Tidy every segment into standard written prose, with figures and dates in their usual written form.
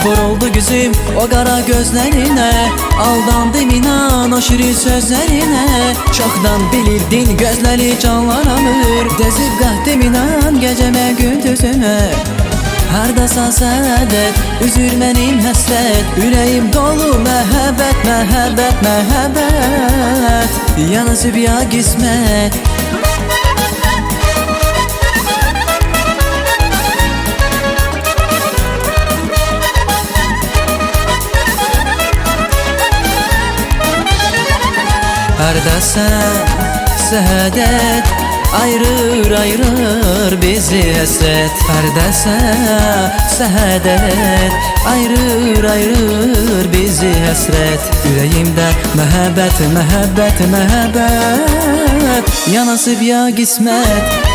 Vuruldu gözüm o qara gözlerine, aldandım inan o şirin sözlerine. Çoxdan bilirdin gözleri canlar alır, dezib qatdım inan geceme gündüzüme. Hardasan səadət, üzür mənim həsrət, ürəyim dolu məhəbbət, məhəbbət, məhəbbət. Ya nasib ya qismət. Hardasan səadət, ayırır, ayırır bizi həsrət. Hardasan səadət, ayırır, ayırır bizi həsrət. Ürəyimdə məhəbbət, məhəbbət, məhəbbət. Ya nasib ya qismət.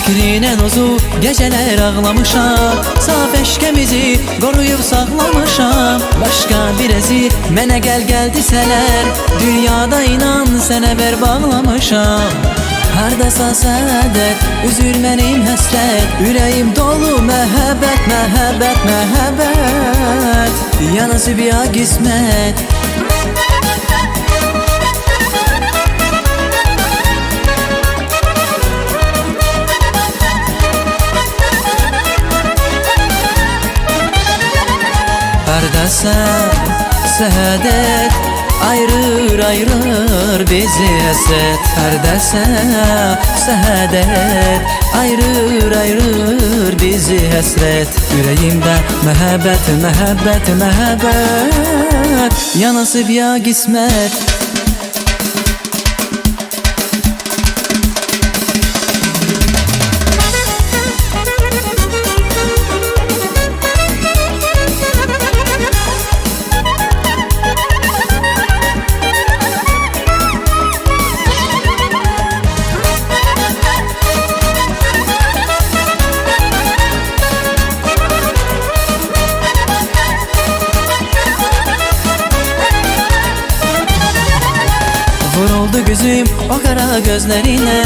Fikrinen ozu geceler ağlamışam, saf eşkemizi koruyup saklamışam. Başka bir ezir mene gel deseler, dünyada inan sene ver bağlamışam. Hardasan səadət, üzür mənim həsrət, ürəyim dolu məhəbbət, məhəbbət, məhəbbət. Ya nasib ya qismət. Hardasan səadət, ayırır, ayırır bizi həsrət. Hardasan səadət, ayırır, ayırır bizi həsrət. Ürəyimdə məhəbbət, məhəbbət, məhəbbət. Ya nasib ya qismət. Vuruldu gözüm o qara gözlerine,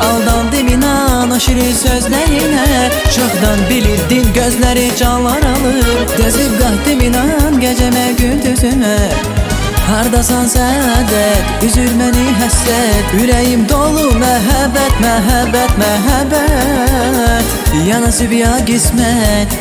aldandım inan o şirin sözlerine. Çoxdan bilirdin gözleri canlar alır, dezib qatdım inan geceme gündüzüme. Hardasan səadət, üzür məni həsrət, ürəyim dolu məhəbbət, məhəbbət, məhəbbət. Ya nasib ya qismət.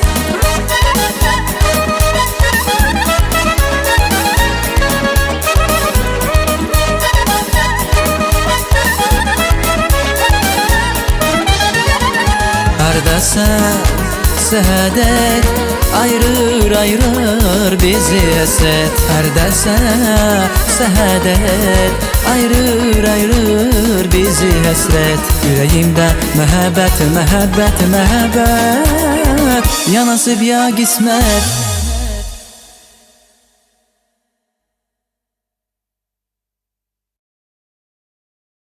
Hardasan səadət, ayırır, ayırır bizi həsrət. Hardasan səadət, ayırır, ayırır bizi həsrət. Ürəyimdə məhəbbət, məhəbbət, məhəbbət. Ya nasib ya qismət.